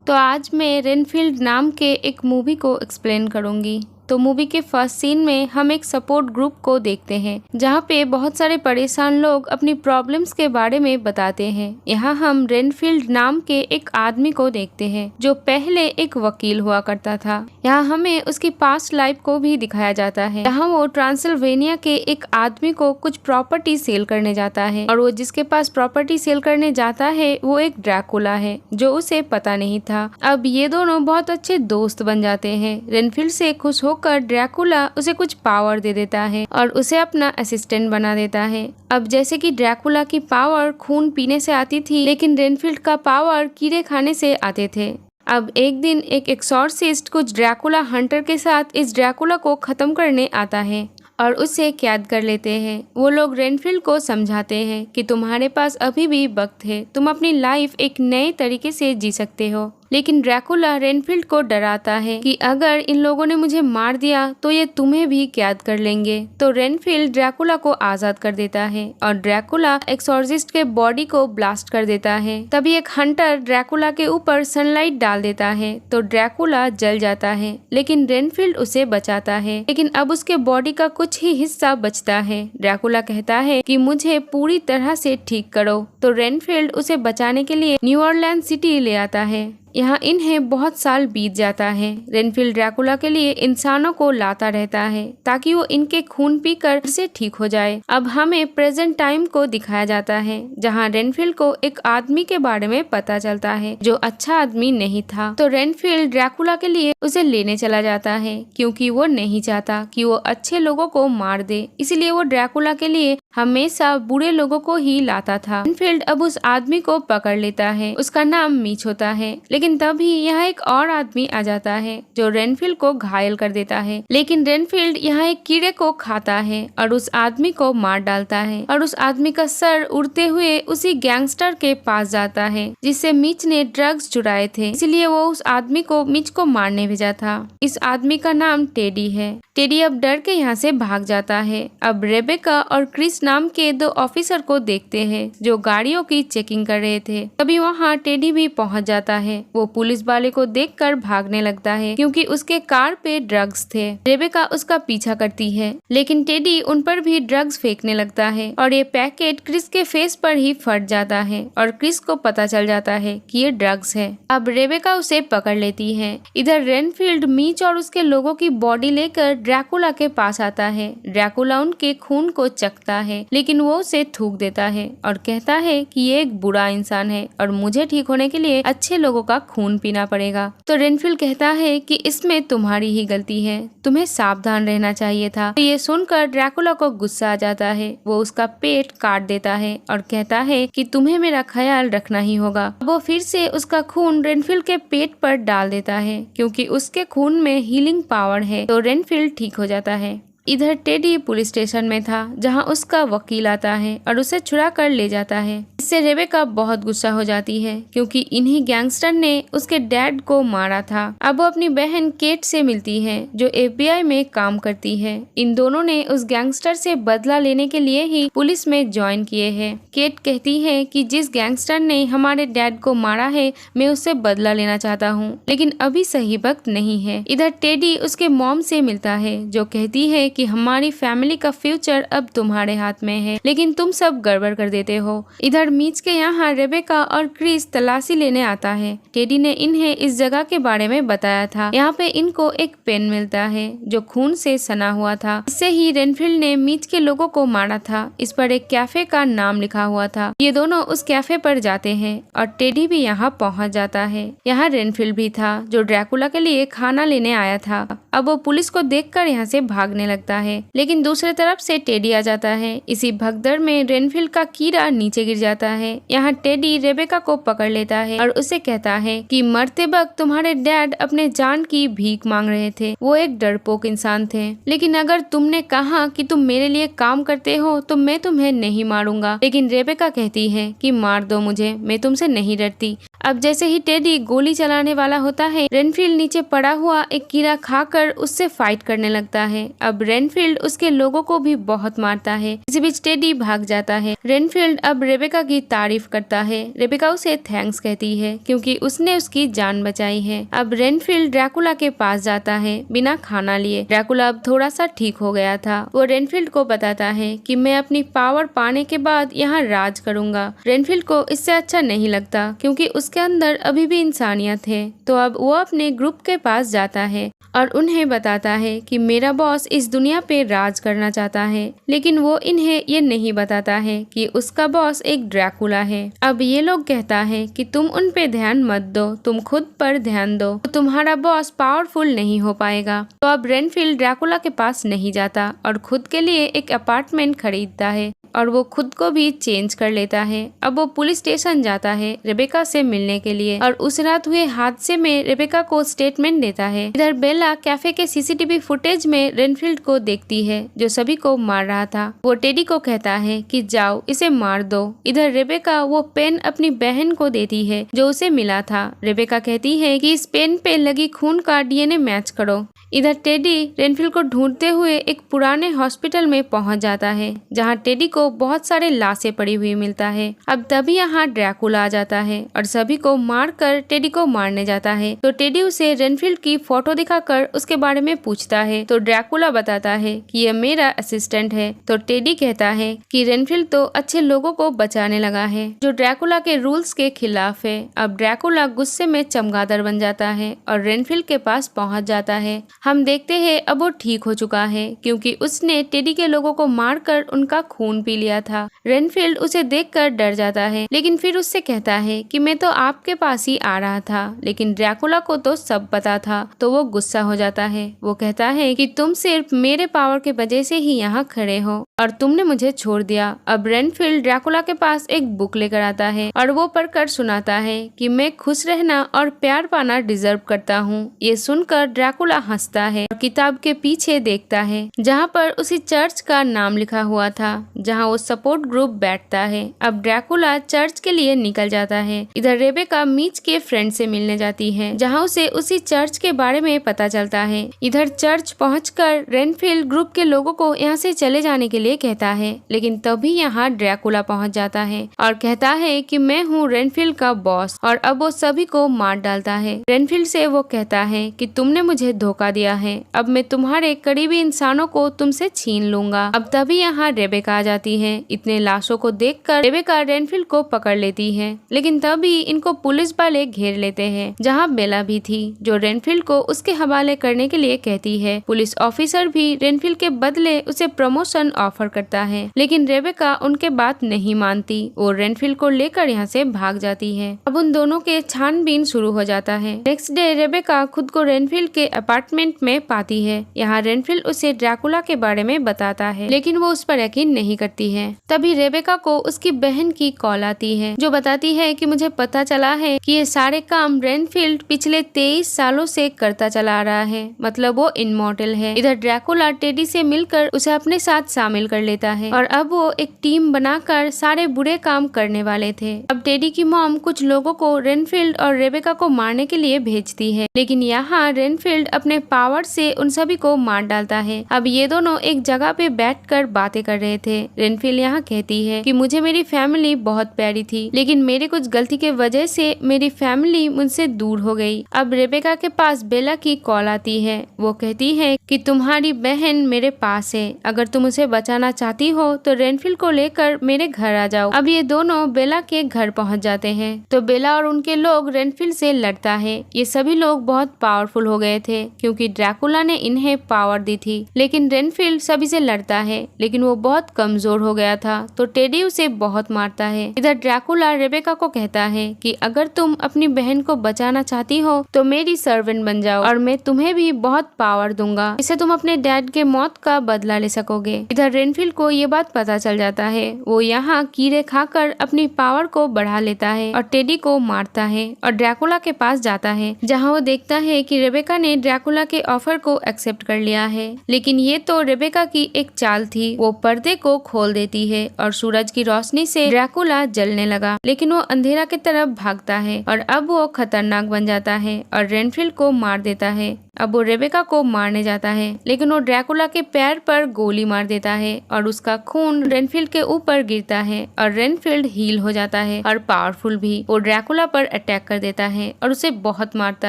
तो आज मैं रेनफील्ड नाम के एक मूवी को एक्सप्लेन करूंगी। तो मूवी के फर्स्ट सीन में हम एक सपोर्ट ग्रुप को देखते हैं जहाँ पे बहुत सारे परेशान लोग अपनी प्रॉब्लम्स के बारे में बताते हैं। यहाँ हम रेनफील्ड नाम के एक आदमी को देखते हैं जो पहले एक वकील हुआ करता था। यहाँ हमें उसकी पास्ट लाइफ को भी दिखाया जाता है। यहाँ वो ट्रांसिल्वेनिया के एक आदमी को कुछ प्रॉपर्टी सेल करने जाता है और वो जिसके पास प्रॉपर्टी सेल करने जाता है वो एक ड्रैकुला है जो उसे पता नहीं था। अब ये दोनों बहुत अच्छे दोस्त बन जाते हैं। रेनफील्ड से खुश होकर ड्रैकुला उसे कुछ पावर दे देता है और उसे अपना असिस्टेंट बना देता है। अब जैसे कि ड्रैकुला की पावर खून पीने से आती थी, लेकिन रेनफील्ड का पावर कीड़े खाने से आते थे। अब एक दिन एक एक्सॉर्सिस्ट कुछ ड्रैकुला हंटर के साथ इस ड्रैकुला को खत्म करने आता है और उसे कैद कर लेते हैं। वो लोग रेनफील्ड को समझाते हैं कि तुम्हारे पास अभी भी वक्त है, तुम अपनी लाइफ एक नए तरीके से जी सकते हो। लेकिन ड्रैकुला रेनफील्ड को डराता है कि अगर इन लोगों ने मुझे मार दिया तो ये तुम्हें भी कैद कर लेंगे। तो रेनफील्ड ड्रैकुला को आजाद कर देता है और ड्रैकुला एक्सॉर्सिस्ट के बॉडी को ब्लास्ट कर देता है। तभी एक हंटर ड्रैकुला के ऊपर सनलाइट डाल देता है तो ड्रैकुला जल जाता है, लेकिन रेनफील्ड उसे बचाता है। लेकिन अब उसके बॉडी का कुछ ही हिस्सा बचता है। ड्रैकुला कहता है कि मुझे पूरी तरह से ठीक करो। तो रेनफील्ड उसे बचाने के लिए न्यू ऑरलैंड सिटी ले आता है। यहाँ इन्हें बहुत साल बीत जाता है। रेनफील्ड ड्रैकुला के लिए इंसानों को लाता रहता है ताकि वो इनके खून पीकर से ठीक हो जाए। अब हमें प्रेजेंट टाइम को दिखाया जाता है जहाँ रेनफील्ड को एक आदमी के बारे में पता चलता है जो अच्छा आदमी नहीं था। तो रेनफील्ड ड्रैकुला के लिए उसे लेने चला जाता है क्योंकि वो नहीं चाहता कि वो अच्छे लोगों को मार दे, इसलिए वो ड्रैकुला के लिए हमेशा बुरे लोगों को ही लाता था। रेनफील्ड अब उस आदमी को पकड़ लेता है। उसका नाम मीच होता है। लेकिन तभी यहाँ एक और आदमी आ जाता है जो रेनफील्ड को घायल कर देता है। लेकिन रेनफील्ड यहाँ एक कीड़े को खाता है और उस आदमी को मार डालता है और उस आदमी का सर उड़ते हुए उसी गैंगस्टर के पास जाता है जिससे मीच ने ड्रग्स चुराए थे, इसलिए वो उस आदमी को मीच को मारने भेजा था। इस आदमी का नाम टेडी है। टेडी अब डर के यहाँ से भाग जाता है। अब रेबेका और क्रिस नाम के दो ऑफिसर को देखते हैं जो गाड़ियों की चेकिंग कर रहे थे। तभी वहाँ टेडी भी पहुँच जाता है। वो पुलिस वाले को देखकर भागने लगता है क्योंकि उसके कार पे ड्रग्स थे। रेबेका उसका पीछा करती है, लेकिन टेडी उन पर भी ड्रग्स फेंकने लगता है और ये पैकेट क्रिस के फेस पर ही फट जाता है और क्रिस को पता चल जाता है कि ये ड्रग्स है। अब रेबेका उसे पकड़ लेती है। इधर रेनफील्ड मीच और उसके लोगों की बॉडी लेकर ड्रैकुला के पास आता है। ड्रैकुला उनके खून को चखता है, लेकिन वो उसे थूक देता है और कहता है कि ये एक बुरा इंसान है और मुझे ठीक होने के लिए अच्छे लोगों का खून पीना पड़ेगा। तो रेनफील्ड कहता है कि इसमें तुम्हारी ही गलती है, तुम्हें सावधान रहना चाहिए था। तो ये सुनकर ड्रैकुला को गुस्सा आ जाता है। वो उसका पेट काट देता है और कहता है कि तुम्हें मेरा ख्याल रखना ही होगा। वो फिर से उसका खून रेनफील्ड के पेट पर डाल देता है क्योंकि उसके खून में हीलिंग पावर है। तो रेनफील्ड ठीक हो जाता है। इधर टेडी पुलिस स्टेशन में था जहां उसका वकील आता है और उसे छुड़ा कर ले जाता है। इससे रेबेका बहुत गुस्सा हो जाती है क्योंकि इन्हीं गैंगस्टर ने उसके डैड को मारा था। अब वो अपनी बहन केट से मिलती है जो FBI में काम करती है। इन दोनों ने उस गैंगस्टर से बदला लेने के लिए ही पुलिस में ज्वाइन किए हैं। केट कहती है कि जिस गैंगस्टर ने हमारे डैड को मारा है मैं उससे बदला लेना चाहता हूँ, लेकिन अभी सही वक्त नहीं है। इधर टेडी उसके मॉम से मिलता है जो कहती है कि हमारी फैमिली का फ्यूचर अब तुम्हारे हाथ में है, लेकिन तुम सब गड़बड़ कर देते हो। इधर मीच के यहाँ रेबेका और क्रिस तलाशी लेने आता है। टेडी ने इन्हें इस जगह के बारे में बताया था। यहाँ पे इनको एक पेन मिलता है जो खून से सना हुआ था। इससे ही रेनफील्ड ने मीच के लोगों को मारा था। इस पर एक कैफे का नाम लिखा हुआ था। ये दोनों उस कैफे पर जाते हैं और टेडी भी यहाँ पहुँच जाता है। यहाँ रेनफील्ड भी था जो ड्रैकुला के लिए खाना लेने आया था। अब वो पुलिस को देखकर यहाँ से भागने लगता है, लेकिन दूसरी तरफ से टेडी आ जाता है। इसी भगदड़ में रेनफील्ड का कीड़ा नीचे गिर जाता है। यहाँ टेडी रेबेका को पकड़ लेता है और उसे कहता है कि मरते वक्त तुम्हारे डैड अपने जान की भीख मांग रहे थे। वो एक डरपोक इंसान थे, लेकिन अगर तुमने कहा कि तुम मेरे लिए काम करते हो तो मैं तुम्हें नहीं मारूंगा। लेकिन रेबेका कहती है कि मार दो मुझे, मैं तुमसे नहीं डरती। अब जैसे ही टेडी गोली चलाने वाला होता है, रेनफील्ड नीचे पड़ा हुआ एक कीड़ा खाकर उससे फाइट करने लगता है। अब रेनफील्ड उसके लोगों को भी बहुत मारता है। इसी बीच टेडी भाग जाता है। रेनफील्ड अब रेबेका की तारीफ करता है। रेबेका उसे थैंक्स कहती है क्योंकि उसने उसकी जान बचाई है। अब रेनफील्ड ड्रैकुला के पास जाता है बिना खाना लिए। ड्रैकुला अब थोड़ा सा ठीक हो गया था। वो रेनफील्ड को बताता है कि मैं अपनी पावर पाने के बाद यहाँ राज करूंगा। रेनफील्ड को इससे अच्छा नहीं लगता क्योंकि उसके अंदर अभी भी इंसानियत है। तो अब वो अपने ग्रुप के पास जाता है और उन्हें बताता है कि मेरा बॉस इस दुनिया पे राज करना चाहता है, लेकिन वो इन्हें ये नहीं बताता है कि उसका बॉस एक ड्रैकुला है। अब ये लोग कहता है कि तुम उन पे ध्यान मत दो, तुम खुद पर ध्यान दो, तो तुम्हारा बॉस पावरफुल नहीं हो पाएगा। तो अब रेनफील्ड ड्रैकुला के पास नहीं जाता और खुद के लिए एक अपार्टमेंट खरीदता है और वो खुद को भी चेंज कर लेता है। अब वो पुलिस स्टेशन जाता है रेबेका से मिलने के लिए और उस रात हुए हादसे में रेबेका को स्टेटमेंट देता है। इधर बेला कैफे के सीसीटीवी फुटेज में रेनफील्ड को देखती है जो सभी को मार रहा था। वो टेडी को कहता है कि जाओ इसे मार दो। इधर रेबेका वो पेन अपनी बहन को देती है जो उसे मिला था। रेबेका कहती है कि इस पेन पे लगी खून का डीएनए मैच करो। इधर टेडी रेनफील्ड को ढूंढते हुए एक पुराने हॉस्पिटल में पहुंच जाता है जहां टेडी को बहुत सारे लाशें पड़ी हुई मिलता है। अब तभी यहाँ ड्रैकुला आ जाता है और सभी को मारकर टेडी को मारने जाता है। तो टेडी उसे रेनफील्ड की फोटो दिखाकर उसके बारे में पूछता है तो ड्रैकुला बताता है कि यह मेरा असिस्टेंट है। तो टेडी कहता है कि रेनफील्ड तो अच्छे लोगों को बचाने लगा है जो ड्रैकुला के रूल्स के खिलाफ है। अब ड्रैकुला गुस्से में चमगादड़ बन जाता है और रेनफील्ड के पास पहुंच जाता है। हम देखते हैं अब वो ठीक हो चुका है क्योंकि उसने टेडी के लोगों को मारकर उनका खून पी लिया था। रेनफील्ड उसे देखकर डर जाता है लेकिन फिर उससे कहता है कि मैं तो आपके पास ही आ रहा था, लेकिन ड्रैकुला को तो सब पता था। तो वो गुस्सा हो जाता है। वो कहता है कि तुम सिर्फ मेरे पावर के वजह से ही यहाँ खड़े हो और तुमने मुझे छोड़ दिया। अब रेनफील्ड ड्रैकुला के पास एक बुक लेकर आता है और वो पढ़कर सुनाता है कि मैं खुश रहना और प्यार पाना डिजर्व करता हूँ। ये सुनकर ड्रैकुला हंसता है और किताब के पीछे देखता है जहाँ पर उसी चर्च का नाम लिखा हुआ था जहाँ वो सपोर्ट ग्रुप बैठता है। अब ड्रैकुला चर्च के लिए निकल जाता है। इधर रेबेका मीच के फ्रेंड से मिलने जाती है जहाँ उसे उसी चर्च के बारे में पता चलता है। इधर चर्च पहुंचकर रेनफील्ड ग्रुप के लोगों को यहाँ से चले जाने के लिए कहता है, लेकिन तभी यहाँ ड्रैकुला पहुंच जाता है और कहता है कि मैं हूँ रेनफील्ड का बॉस और अब वो सभी को मार डालता है। रेनफील्ड से वो कहता है कि तुमने मुझे धोखा दिया है, अब मैं तुम्हारे करीबी इंसानों को तुमसे छीन लूंगा। अब तभी यहाँ रेबेका आ जाती है। इतने लाशों को देखकर रेबेका रेनफील्ड को पकड़ लेती है, लेकिन तभी इनको पुलिस वाले घेर लेते हैं जहाँ बेला भी थी जो रेनफील्ड को उसके हवाले करने के लिए कहती है। पुलिस ऑफिसर भी रेनफील्ड के बदले उसे प्रमोशन ऑफर करता है, लेकिन रेबेका उनके बात नहीं मानती। वो रेनफील्ड को लेकर यहाँ से भाग जाती है। अब उन दोनों के छानबीन शुरू हो जाता है। नेक्स्ट डे रेबेका खुद को रेनफील्ड के अपार्टमेंट में पाती है। यहाँ रेनफील्ड उसे ड्रैकुला के बारे में बताता है, लेकिन वो उस पर यकीन नहीं करती है। तभी रेबेका को उसकी बहन की कॉल आती है जो बताती है कि मुझे पता चला है कि ये सारे काम रेनफील्ड पिछले 23 सालों से करता चला आ रहा है, मतलब वो इमॉर्टल है। इधर ड्रैकुला टेडी से मिलकर उसे अपने साथ शामिल कर लेता है और अब वो एक टीम बनाकर सारे बुरे काम करने वाले थे। अब टेडी की मॉम कुछ लोगों को रेनफील्ड और रेबेका को मारने के लिए भेजती है, लेकिन यहाँ रेनफील्ड अपने पावर से उन सभी को मार डालता है। अब ये दोनों एक जगह पे बैठकर बातें कर रहे थे। रेनफील्ड यहाँ कहती है कि मुझे मेरी फैमिली बहुत प्यारी थी, लेकिन मेरे कुछ गलती के वजह से मेरी फैमिली मुझसे दूर हो गई। अब रेबेका के पास बेला की कॉल आती है। वो कहती है कि तुम्हारी बहन मेरे पास है, अगर तुम उसे बचाना चाहती हो तो रेनफील्ड को लेकर मेरे घर आ जाओ। अब ये दोनों बेला के घर पहुँच जाते हैं तो बेला और उनके लोग रेनफील्ड से लड़ता है। ये सभी लोग बहुत पावरफुल हो गए थे क्योंकि ड्रैकुला ने इन्हें पावर दी थी, लेकिन रेनफील्ड सभी से लड़ता है, लेकिन वो बहुत कमजोर हो गया था तो टेडी उसे बहुत मारता है। इधर ड्रैकुला रेबेका को कहता है कि अगर तुम अपनी बहन को बचाना चाहती हो तो मेरी सर्वेंट बन जाओ और मैं तुम्हें भी बहुत पावर दूंगा, इससे तुम अपने डैड के मौत का बदला ले सकोगे। इधर रेनफील्ड को ये बात पता चल जाता है। वो यहाँ कीड़े खाकर अपनी पावर को बढ़ा लेता है और टेडी को मारता है और ड्रैकुला के पास जाता है जहाँ वो देखता है कि रेबेका ने ड्रैकुला के ऑफर को एक्सेप्ट कर लिया है, लेकिन ये तो रेबेका की एक चाल थी। वो पर्दे को खोल देती है और सूरज की रोशनी से ड्रैकुला जलने लगा, लेकिन वो अंधेरा की तरफ भागता है और अब वो खतरनाक बन जाता है और रेनफील्ड को मार देता है। अब वो रेबेका को मारने जाता है, लेकिन वो ड्रैकुला के पैर पर गोली मार देता है और उसका खून रेनफील्ड के ऊपर गिरता है और रेनफील्ड हील हो जाता है और पावरफुल भी। वो ड्रैकुला पर अटैक कर देता है और उसे बहुत मारता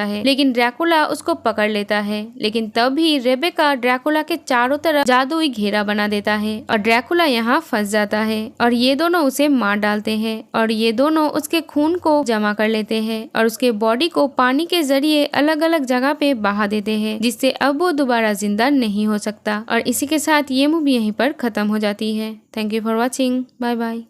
है, लेकिन ड्रैकुला उसको पकड़ लेता है। लेकिन तब भी रेबेका ड्रैकुला के चारों तरफ जादुई घेरा बना देता है और ड्रैकुला यहाँ फंस जाता है और ये दोनों उसे मार डालते हैं और ये दोनों उसके खून को जमा कर लेते हैं और उसके बॉडी को पानी के जरिए अलग अलग जगह पे बहा देते हैं, जिससे अब वो दोबारा जिंदा नहीं हो सकता। और इसी के साथ ये मूवी यहीं पर खत्म हो जाती है। Thank you for watching. Bye bye.